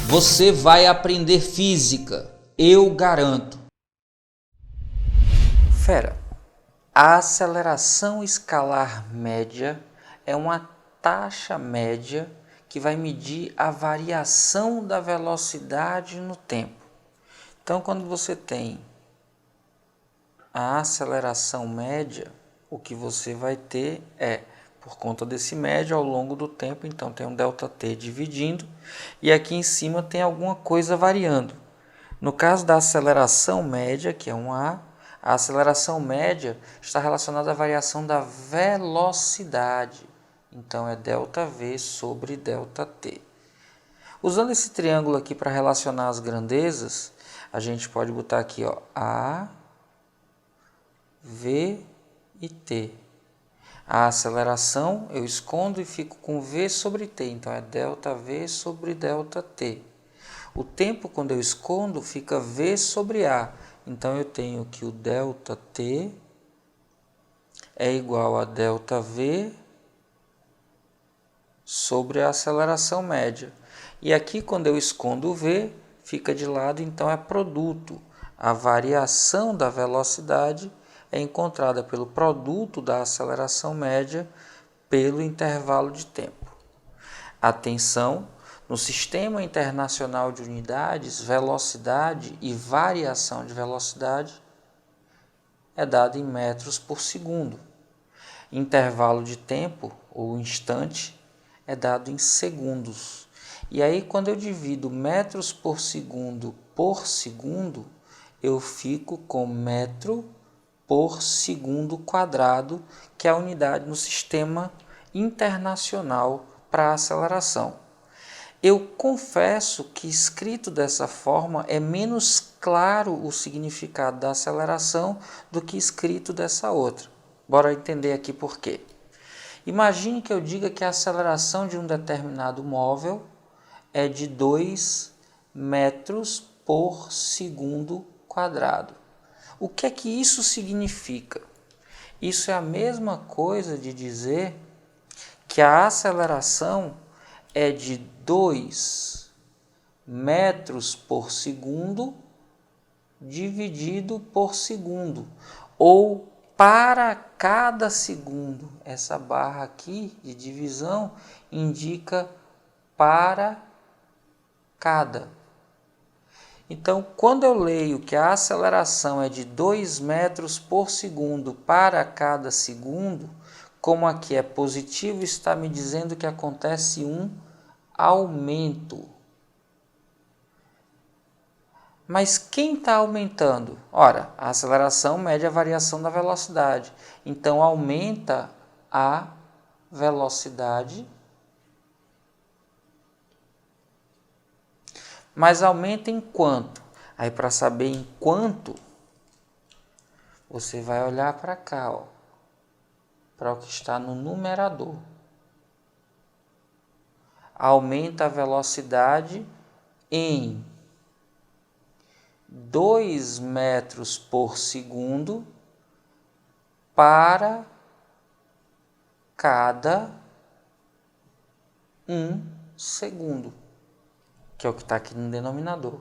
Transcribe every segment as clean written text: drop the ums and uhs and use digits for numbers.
Você vai aprender física, eu garanto. Fera, a aceleração escalar média é uma taxa média que vai medir a variação da velocidade no tempo. Então, quando você tem a aceleração média, o que você vai ter é, por conta desse médio, ao longo do tempo, então tem um ΔT dividindo, e aqui em cima tem alguma coisa variando. No caso da aceleração média, que é um A aceleração média está relacionada à variação da velocidade. Então, é ΔV sobre ΔT. Usando esse triângulo aqui para relacionar as grandezas, a gente pode botar aqui, ó, A, V e T. A aceleração eu escondo e fico com V sobre T, então é ΔV sobre ΔT. O tempo, quando eu escondo, fica V sobre A. Então, eu tenho que o ΔT é igual a ΔV sobre a aceleração média. E aqui, quando eu escondo o V, fica de lado, então é produto. A variação da velocidade é encontrada pelo produto da aceleração média pelo intervalo de tempo. Atenção! No Sistema Internacional de Unidades, velocidade e variação de velocidade é dado em metros por segundo. Intervalo de tempo, ou instante, é dado em segundos. E aí, quando eu divido metros por segundo, eu fico com metro por segundo quadrado, que é a unidade no Sistema Internacional para aceleração. Eu confesso que escrito dessa forma é menos claro o significado da aceleração do que escrito dessa outra. Bora entender aqui por quê. Imagine que eu diga que a aceleração de um determinado móvel é de 2 metros por segundo quadrado. O que é que isso significa? Isso é a mesma coisa de dizer que a aceleração é de 2 metros por segundo dividido por segundo, ou para cada segundo. Essa barra aqui de divisão indica para cada. Então, quando eu leio que a aceleração é de 2 metros por segundo para cada segundo, como aqui é positivo, está me dizendo que acontece um aumento. Mas quem está aumentando? Ora, a aceleração mede a variação da velocidade. Então, aumenta a velocidade. Mas aumenta em quanto? Aí, para saber em quanto, você vai olhar para cá, ó, para o que está no numerador. Aumenta a velocidade em 2 metros por segundo para cada 1 segundo, que é o que está aqui no denominador.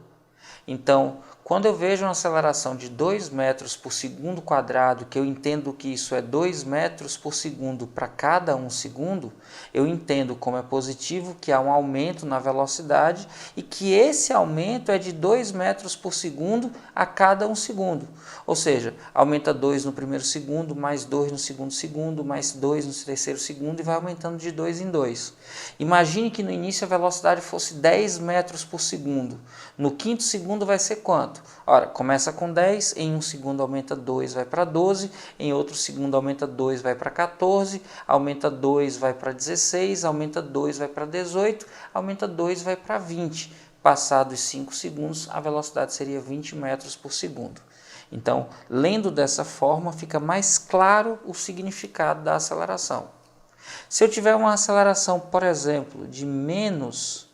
Então, quando eu vejo uma aceleração de 2 metros por segundo quadrado, que eu entendo que isso é 2 metros por segundo para cada 1 segundo, eu entendo como é positivo que há um aumento na velocidade e que esse aumento é de 2 metros por segundo a cada 1 segundo. Ou seja, aumenta 2 no primeiro segundo, mais 2 no segundo segundo, mais 2 no terceiro segundo e vai aumentando de 2 em 2. Imagine que no início a velocidade fosse 10 metros por segundo. No quinto segundo vai ser quanto? Ora, começa com 10, em um segundo aumenta 2, vai para 12, em outro segundo aumenta 2, vai para 14, aumenta 2, vai para 16, aumenta 2, vai para 18, aumenta 2, vai para 20. Passados 5 segundos, a velocidade seria 20 metros por segundo. Então, lendo dessa forma, fica mais claro o significado da aceleração. Se eu tiver uma aceleração, por exemplo, de menos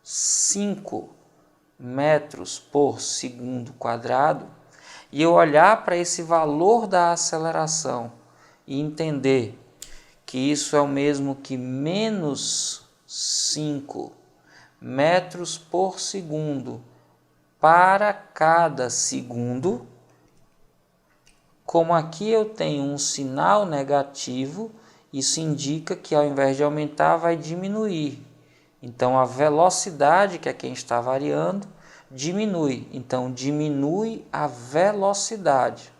5 metros por segundo quadrado, e eu olhar para esse valor da aceleração e entender que isso é o mesmo que menos 5 metros por segundo para cada segundo. Como aqui eu tenho um sinal negativo, isso indica que ao invés de aumentar, vai diminuir. Então, a velocidade, que é quem está variando, diminui. Então, diminui a velocidade.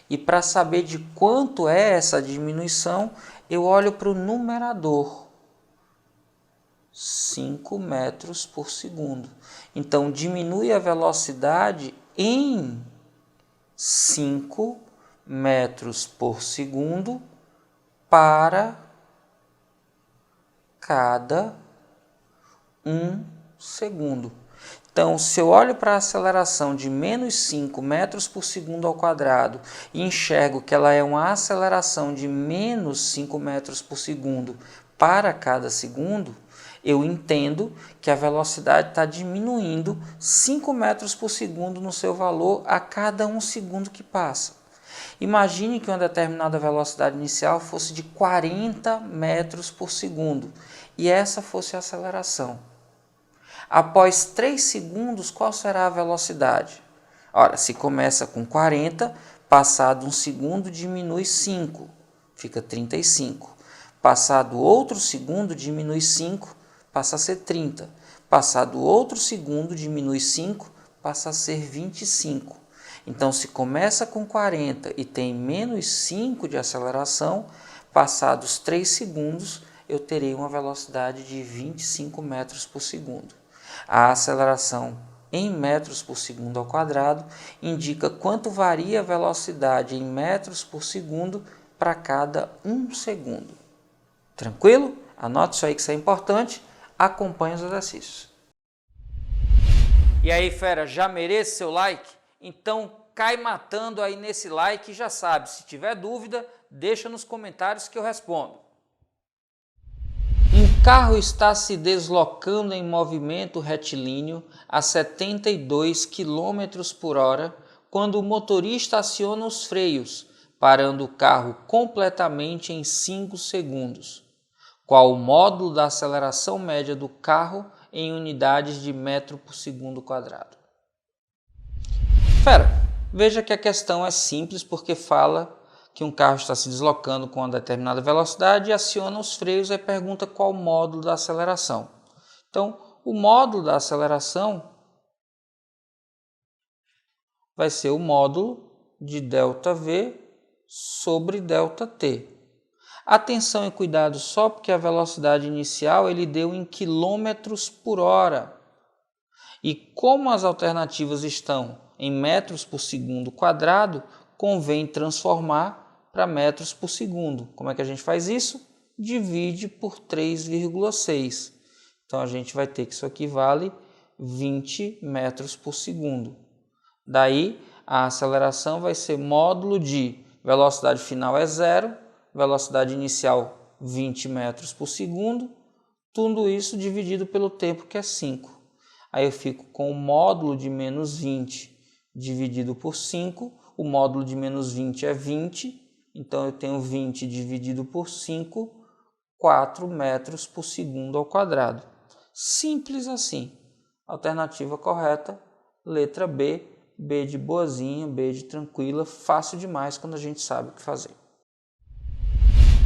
E para saber de quanto é essa diminuição, eu olho para o numerador. 5 metros por segundo. Então, diminui a velocidade em 5 metros por segundo para cada 1 segundo. Então, se eu olho para a aceleração de menos 5 metros por segundo ao quadrado e enxergo que ela é uma aceleração de menos 5 metros por segundo para cada segundo, eu entendo que a velocidade está diminuindo 5 metros por segundo no seu valor a cada 1 segundo que passa. Imagine que uma determinada velocidade inicial fosse de 40 metros por segundo e essa fosse a aceleração. Após 3 segundos, qual será a velocidade? Ora, se começa com 40, passado 1 segundo diminui 5, fica 35. Passado outro segundo diminui 5, passa a ser 30. Passado outro segundo diminui 5, passa a ser 25. Então, se começa com 40 e tem menos 5 de aceleração, passados 3 segundos, eu terei uma velocidade de 25 metros por segundo. A aceleração em metros por segundo ao quadrado indica quanto varia a velocidade em metros por segundo para cada 1 segundo. Tranquilo? Anote isso aí que isso é importante. Acompanhe os exercícios. E aí, fera, já merece seu like? Então cai matando aí nesse like e já sabe, se tiver dúvida, deixa nos comentários que eu respondo. Um carro está se deslocando em movimento retilíneo a 72 km por hora quando o motorista aciona os freios, parando o carro completamente em 5 segundos. Qual o módulo da aceleração média do carro em unidades de metro por segundo quadrado? Fera, veja que a questão é simples porque fala que um carro está se deslocando com uma determinada velocidade e aciona os freios e pergunta qual o módulo da aceleração. Então, o módulo da aceleração vai ser o módulo de ΔV sobre ΔT. Atenção e cuidado só porque a velocidade inicial ele deu em quilômetros por hora. E como as alternativas estão em metros por segundo quadrado, convém transformar para metros por segundo. Como é que a gente faz isso? Divide por 3,6. Então, a gente vai ter que isso aqui vale 20 metros por segundo. Daí, a aceleração vai ser módulo de velocidade final é 0, velocidade inicial 20 metros por segundo, tudo isso dividido pelo tempo que é 5. Aí eu fico com o módulo de menos 20 dividido por 5, o módulo de menos 20 é 20, então eu tenho 20 dividido por 5, 4 metros por segundo ao quadrado. Simples assim. Alternativa correta, letra B, B de boazinha, B de tranquila, fácil demais quando a gente sabe o que fazer.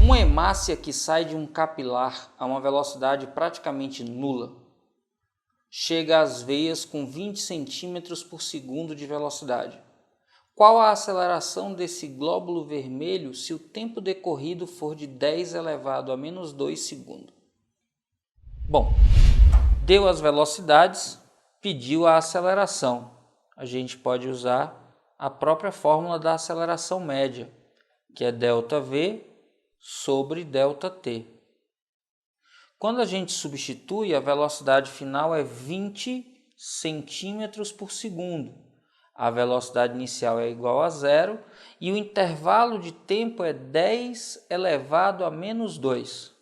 Uma hemácia que sai de um capilar a uma velocidade praticamente nula chega às veias com 20 centímetros por segundo de velocidade. Qual a aceleração desse glóbulo vermelho se o tempo decorrido for de 10 elevado a menos 2 segundos? Bom, deu as velocidades, pediu a aceleração. A gente pode usar a própria fórmula da aceleração média, que é ΔV sobre ΔT. Quando a gente substitui, a velocidade final é 20 centímetros por segundo. A velocidade inicial é igual a 0 e o intervalo de tempo é 10 elevado a menos 2.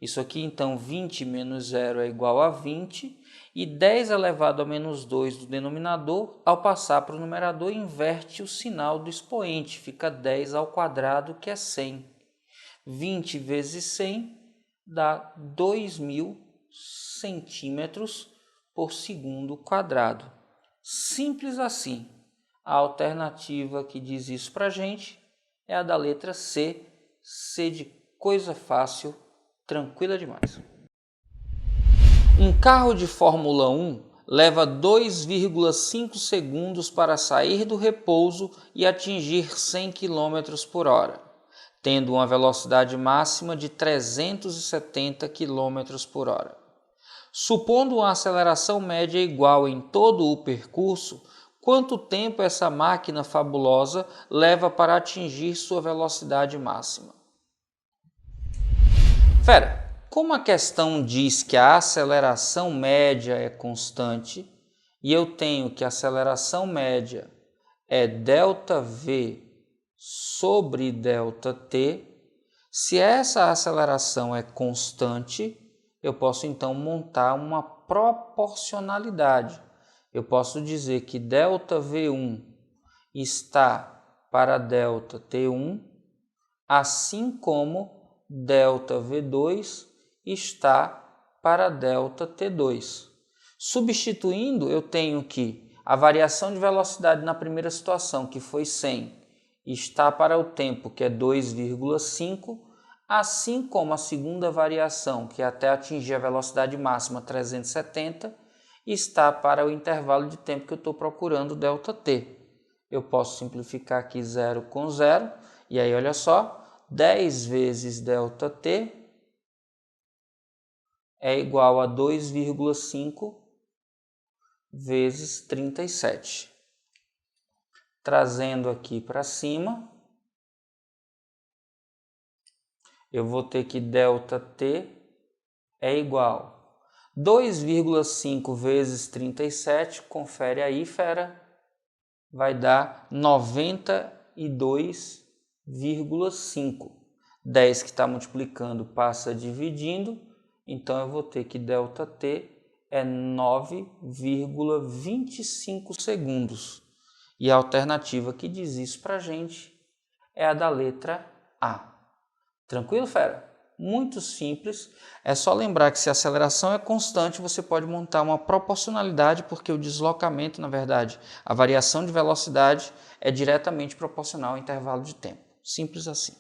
Isso aqui, então, 20 menos 0 é igual a 20 e 10 elevado a menos 2 do denominador, ao passar para o numerador, inverte o sinal do expoente, fica 10 ao quadrado, que é 100. 20 vezes 100 dá 2.000 centímetros por segundo quadrado. Simples assim. A alternativa que diz isso para a gente é a da letra C, C de coisa fácil, tranquila demais. Um carro de Fórmula 1 leva 2,5 segundos para sair do repouso e atingir 100 km por hora, tendo uma velocidade máxima de 370 km por hora. Supondo uma aceleração média igual em todo o percurso, quanto tempo essa máquina fabulosa leva para atingir sua velocidade máxima? Fera, como a questão diz que a aceleração média é constante e eu tenho que a aceleração média é ΔV sobre ΔT, se essa aceleração é constante, eu posso então montar uma proporcionalidade. Eu posso dizer que ΔV1 está para ΔT1, assim como ΔV2 está para ΔT2. Substituindo, eu tenho que a variação de velocidade na primeira situação, que foi 100, está para o tempo, que é 2,5, assim como a segunda variação, que é até atingir a velocidade máxima 370, está para o intervalo de tempo que eu estou procurando, ΔT. Eu posso simplificar aqui 0 com 0, e aí olha só, 10 vezes ΔT é igual a 2,5 vezes 37. Trazendo aqui para cima, eu vou ter que ΔT é igual 2,5 vezes 37, confere aí, fera, vai dar 92,5. 10 que está multiplicando passa dividindo, então eu vou ter que ΔT é 9,25 segundos. E a alternativa que diz isso para a gente é a da letra A. Tranquilo, fera? Muito simples. É só lembrar que se a aceleração é constante, você pode montar uma proporcionalidade, porque o deslocamento, na verdade, a variação de velocidade é diretamente proporcional ao intervalo de tempo. Simples assim.